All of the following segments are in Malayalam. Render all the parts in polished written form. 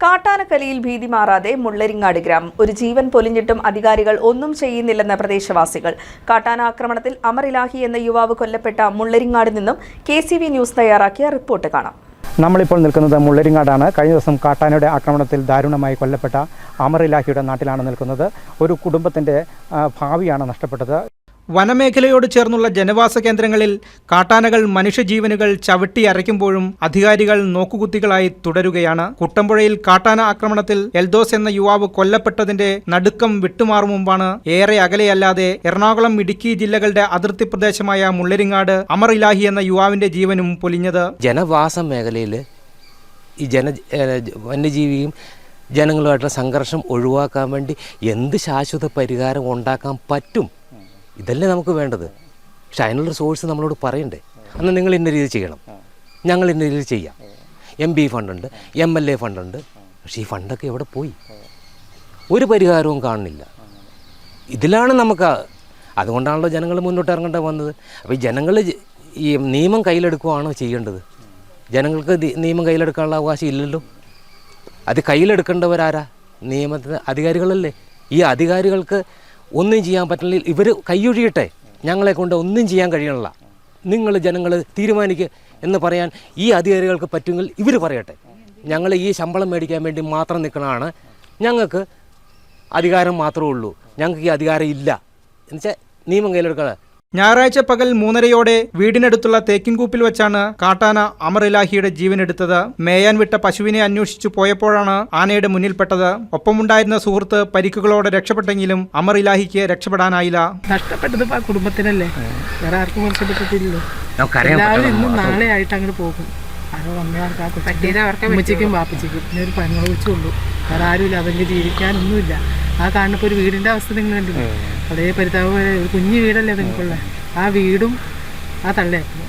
കാട്ടാനക്കലിയിൽ ഭീതി മാറാതെ മുള്ളരിങ്ങാട് ഗ്രാമം. ഒരു ജീവൻ പൊലിഞ്ഞിട്ടും അധികാരികൾ ഒന്നും ചെയ്യുന്നില്ലെന്ന പ്രദേശവാസികൾ. കാട്ടാന ആക്രമണത്തിൽ അമർ ഇലാഹി എന്ന യുവാവ് കൊല്ലപ്പെട്ട മുള്ളരിങ്ങാട് നിന്നും KCV ന്യൂസ് തയ്യാറാക്കിയ റിപ്പോർട്ട് കാണാം. നമ്മളിപ്പോൾ നിൽക്കുന്നത് മുള്ളരിങ്ങാടാണ്. കഴിഞ്ഞ ദിവസം കാട്ടാനയുടെ ആക്രമണത്തിൽ ദാരുണമായി കൊല്ലപ്പെട്ട അമർ ഇലാഹിയുടെ നാട്ടിലാണ് നിൽക്കുന്നത്. ഒരു കുടുംബത്തിൻ്റെ ഭാവിയാണ് നഷ്ടപ്പെട്ടത്. വനമേഖലയോട് ചേർന്നുള്ള ജനവാസ കേന്ദ്രങ്ങളിൽ കാട്ടാനകൾ മനുഷ്യജീവനുകൾ ചവിട്ടി അരയ്ക്കുമ്പോഴും അധികാരികൾ നോക്കുകുത്തികളായി തുടരുകയാണ്. കുട്ടമ്പുഴയിൽ കാട്ടാന ആക്രമണത്തിൽ എൽദോസ് എന്ന യുവാവ് കൊല്ലപ്പെട്ടതിന്റെ നടുക്കം വിട്ടുമാറും മുമ്പാണ് ഏറെ അകലെയല്ലാതെ എറണാകുളം, ഇടുക്കി ജില്ലകളുടെ അതിർത്തി പ്രദേശമായ മുള്ളരിങ്ങാട് അമർ ഇലാഹി എന്ന യുവാവിന്റെ ജീവനും പൊലിഞ്ഞത്. ജനവാസ മേഖലയിൽ ഈ വന്യജീവിയും ജനങ്ങളുമായിട്ടുള്ള സംഘർഷം ഒഴിവാക്കാൻ വേണ്ടി എന്ത് ശാശ്വത പരിഹാരം ഉണ്ടാക്കാൻ പറ്റും, ഇതല്ലേ നമുക്ക് വേണ്ടത്. പക്ഷെ അതിനുള്ളൊരു സോഴ്സ് നമ്മളോട് പറയണ്ടേ. അന്ന് നിങ്ങൾ ഇന്ന രീതി ചെയ്യണം, ഞങ്ങൾ ഇന്ന രീതി ചെയ്യാം. MP ഫണ്ടുണ്ട്, MLA ഫണ്ടുണ്ട്. പക്ഷേ ഈ ഫണ്ടൊക്കെ എവിടെ പോയി? ഒരു പരിഹാരവും കാണുന്നില്ല. ഇതിലാണ് നമുക്ക്, അതുകൊണ്ടാണല്ലോ ജനങ്ങൾ മുന്നോട്ട് ഇറങ്ങേണ്ട വന്നത്. അപ്പോൾ ഈ ജനങ്ങൾ ഈ നിയമം കയ്യിലെടുക്കുകയാണോ ചെയ്യേണ്ടത്? ജനങ്ങൾക്ക് നിയമം കയ്യിലെടുക്കാനുള്ള അവകാശം ഇല്ലല്ലോ. അത് കയ്യിലെടുക്കേണ്ടവരാരാ? നിയമത്തിന് അധികാരികളല്ലേ. ഈ അധികാരികൾക്ക് ഒന്നും ചെയ്യാൻ പറ്റില്ല. ഇവർ കൈയൊഴിയട്ടെ, ഞങ്ങളെ കൊണ്ട് ഒന്നും ചെയ്യാൻ കഴിയണില്ല, നിങ്ങൾ ജനങ്ങൾ തീരുമാനിക്കുക എന്ന് പറയാൻ ഈ അധികാരികൾക്ക് പറ്റുമെങ്കിൽ ഇവർ പറയട്ടെ. ഞങ്ങൾ ഈ ശമ്പളം മേടിക്കാൻ വേണ്ടി മാത്രം നിൽക്കണതാണ്, ഞങ്ങൾക്ക് അധികാരം മാത്രമേ ഉള്ളൂ, ഞങ്ങൾക്ക് ഈ അധികാരം ഇല്ല എന്നുവെച്ചാൽ നിയമം കയ്യിലെടുക്കുക. ഞായറാഴ്ച പകൽ 3:30 വീടിനടുത്തുള്ള തേക്കിൻകൂപ്പിൽ വെച്ചാണ് കാട്ടാന അമർ ഇലാഹിയുടെ ജീവനെടുത്തത്. മേയാൻ വിട്ട പശുവിനെ അന്വേഷിച്ചു പോയപ്പോഴാണ് ആനയുടെ മുന്നിൽപ്പെട്ടത്. ഒപ്പമുണ്ടായിരുന്ന സുഹൃത്ത് പരിക്കുകളോടെ രക്ഷപ്പെട്ടെങ്കിലും അമർ ഇലാഹിക്ക് രക്ഷപ്പെടാനായില്ല. നഷ്ടപ്പെട്ടത് കുടുംബത്തിനല്ലേ, വേറെ ആർക്കും നഷ്ടപ്പെട്ടിട്ടില്ലല്ലോ. എല്ലാവരും ഇന്നും നാളെ ആയിട്ട് അങ്ങോട്ട് പോകും. ആരോ അമ്മച്ചിക്കും വാപ്പച്ചിക്കും പിന്നെ ഒരു പങ്ങൾ വെച്ചുള്ളൂ, വേറെ ആരുമില്ല. അവർക്ക് ജീവിക്കാനൊന്നുമില്ല. ആ കാണുന്നപ്പോൾ ഒരു വീടിൻ്റെ അവസ്ഥ നിങ്ങൾ കണ്ടില്ല. വളരെ പരിതാപ, ഒരു കുഞ്ഞു വീടല്ലേ നിങ്ങൾക്കുള്ള. ആ വീടും ആ തള്ളയായിരുന്നു.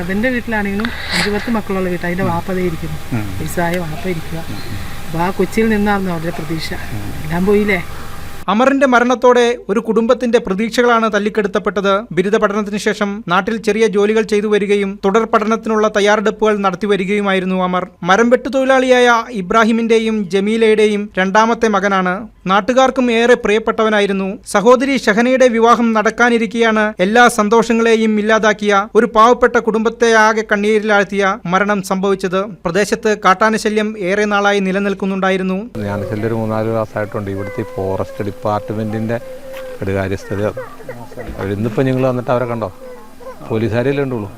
അവൻ്റെ വീട്ടിലാണെങ്കിലും 5-10 മക്കളുള്ള വീട്ടിൽ അതിൻ്റെ വാപ്പതേ ഇരിക്കുന്നു, വയസ്സായ വാപ്പ ഇരിക്കുക. അപ്പോൾ ആ കൊച്ചിയിൽ നിന്നായിരുന്നു അവരുടെ പ്രതീക്ഷ. എല്ലാം പോയില്ലേ. അമറിന്റെ മരണത്തോടെ ഒരു കുടുംബത്തിന്റെ പ്രതീക്ഷകളാണ് തല്ലിക്കെടുത്തപ്പെട്ടത്. ബിരുദ പഠനത്തിന് ശേഷം നാട്ടിൽ ചെറിയ ജോലികൾ ചെയ്തു വരികയും തുടർ പഠനത്തിനുള്ള തയ്യാറെടുപ്പുകൾ നടത്തി വരികയുമായിരുന്നു അമർ. മരം വെട്ടുതൊഴിലാളിയായ ഇബ്രാഹിമിന്റെയും ജമീലയുടെയും രണ്ടാമത്തെ മകനാണ്. നാട്ടുകാർക്കും ഏറെ പ്രിയപ്പെട്ടവനായിരുന്നു. സഹോദരി ഷഹനയുടെ വിവാഹം നടക്കാനിരിക്കെയാണ് എല്ലാ സന്തോഷങ്ങളെയും ഇല്ലാതാക്കിയ, ഒരു പാവപ്പെട്ട കുടുംബത്തെ ആകെ കണ്ണീരിലാഴ്ത്തിയ മരണം സംഭവിച്ചത്. പ്രദേശത്ത് കാട്ടാനശല്യം ഏറെ നാളായി നിലനിൽക്കുന്നുണ്ടായിരുന്നു. ഒരു 3-4 മാസമായിട്ടുണ്ട് ഇവിടുത്തെ ഫോറസ്റ്റ് ഡിപ്പാർട്ട്മെൻറ്റിൻ്റെ ഒരു കാര്യസ്ഥത. അവരിന്നിപ്പോൾ നിങ്ങൾ വന്നിട്ട് അവരെ കണ്ടോ? പോലീസുകാരല്ലേ ഉണ്ടുള്ളൂ,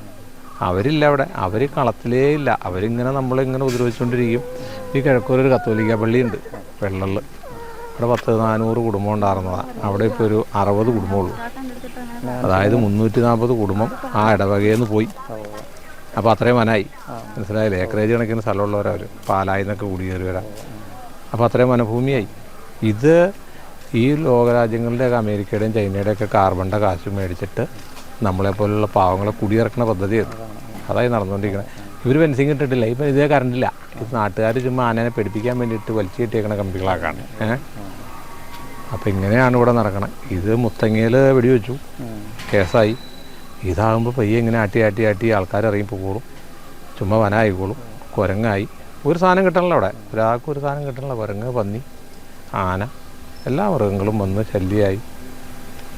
അവരില്ല അവിടെ. അവർ കളത്തിലേ ഇല്ല. അവരിങ്ങനെ നമ്മളിങ്ങനെ ഉപദ്രവിച്ചുകൊണ്ടിരിക്കും. ഈ കിഴക്കൂരൊരു കത്തോലിക്ക പള്ളിയുണ്ട് വെള്ളറിൽ, അവിടെ 10-400 കുടുംബം ഉണ്ടായിരുന്നതാണ്. അവിടെ ഇപ്പോൾ ഒരു 60 കുടുംബമുള്ളൂ. അതായത് 340 കുടുംബം ആ ഇടവകയിൽ നിന്ന് പോയി. അപ്പോൾ അത്രയും വനായി, മനസ്സിലായില്ലേ? ഏക്കറേജ് കണക്കിന് സ്ഥലമുള്ളവരവർ പാലായിൽ നിന്നൊക്കെ കുടിയേറി വരാം. അപ്പോൾ അത്രയും വനഭൂമിയായി. ഇത് ഈ ലോകരാജ്യങ്ങളുടെയൊക്കെ അമേരിക്കയുടെയും ചൈനയുടെയൊക്കെ കാർബണിൻ്റെ കാശ് മേടിച്ചിട്ട് നമ്മളെപ്പോലുള്ള പാവങ്ങളെ കുടിയിറക്കുന്ന പദ്ധതിയാണ് അതായി നടന്നുകൊണ്ടിരിക്കുന്നത്. ഇവർ ഫെൻസിങ് ഇട്ടിട്ടില്ല, ഇപ്പം ഇതേ കറണ്ടില്ല. ഇത് നാട്ടുകാർ ചുമ്മാ ആനേനെ പഠിപ്പിക്കാൻ വേണ്ടിയിട്ട് വലിച്ചു കെട്ടിയേക്കണ കമ്പികളാക്കാണ്. അപ്പം ഇങ്ങനെയാണ് ഇവിടെ നടക്കണം. ഇത് മുത്തങ്ങയിൽ വെടിവെച്ചു, കേസായി. ഇതാകുമ്പോൾ പയ്യെ ഇങ്ങനെ ആട്ടി ആൾക്കാർ ഇറങ്ങി പോകുള്ളൂ, ചുമ്മാ വനായിക്കോളും. കുരങ്ങായി, ഒരു സാധനം കിട്ടണല്ലോ അവിടെ, ഒരാൾക്കും ഒരു സാധനം കിട്ടണല്ലോ. കുരങ്ങ്, പന്നി, ആന, എല്ലാ മൃഗങ്ങളും വന്ന് ശല്യമായി.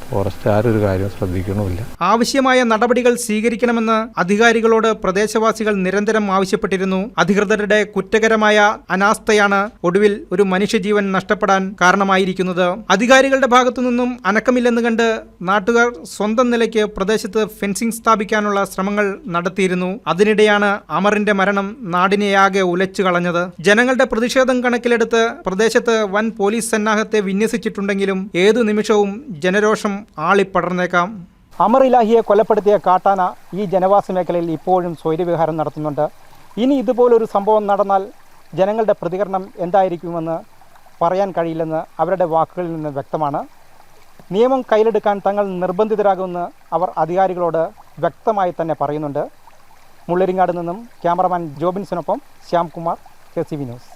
ഫോറസ്റ്റുകാരൊരു കാര്യം ശ്രദ്ധിക്കണമില്ല. ആവശ്യമായ നടപടികൾ സ്വീകരിക്കണമെന്ന് അധികാരികളോട് പ്രദേശവാസികൾ നിരന്തരം ആവശ്യപ്പെട്ടിരുന്നു. അധികൃതരുടെ കുറ്റകരമായ അനാസ്ഥയാണ് ഒടുവിൽ ഒരു മനുഷ്യജീവൻ നഷ്ടപ്പെടാൻ കാരണമായിരിക്കുന്നത്. അധികാരികളുടെ ഭാഗത്തുനിന്നും അനക്കമില്ലെന്ന് കണ്ട് നാട്ടുകാർ സ്വന്തം നിലയ്ക്ക് പ്രദേശത്ത് ഫെൻസിംഗ് സ്ഥാപിക്കാനുള്ള ശ്രമങ്ങൾ നടത്തിയിരുന്നു. അതിനിടെയാണ് അമറിന്റെ മരണം നാടിനെയാകെ ഉലച്ചു കളഞ്ഞത്. ജനങ്ങളുടെ പ്രതിഷേധം കണക്കിലെടുത്ത് പ്രദേശത്ത് വൻ പോലീസ് സന്നാഹത്തെ വിന്യസിച്ചിട്ടുണ്ടെങ്കിലും ഏതു നിമിഷവും ജനരോഷം ആളിപ്പടർന്നേക്കാം. അമർ ഇലാഹിയെ കൊലപ്പെടുത്തിയ കാട്ടാന ഈ ജനവാസ മേഖലയിൽ ഇപ്പോഴും സ്വൈര്യവിഹാരം നടത്തുന്നുണ്ട്. ഇനി ഇതുപോലൊരു സംഭവം നടന്നാൽ ജനങ്ങളുടെ പ്രതികരണം എന്തായിരിക്കുമെന്ന് പറയാൻ കഴിയില്ലെന്ന് അവരുടെ വാക്കുകളിൽ നിന്ന് വ്യക്തമാണ്. നിയമം കയ്യിലെടുക്കാൻ തങ്ങൾ നിർബന്ധിതരാകുമെന്ന് അവർ അധികാരികളോട് വ്യക്തമായി തന്നെ പറയുന്നുണ്ട്. മുള്ളരിങ്ങാട് നിന്നും ക്യാമറമാൻ ജോബിൻസിനൊപ്പം ശ്യാംകുമാർ, KCV ന്യൂസ്.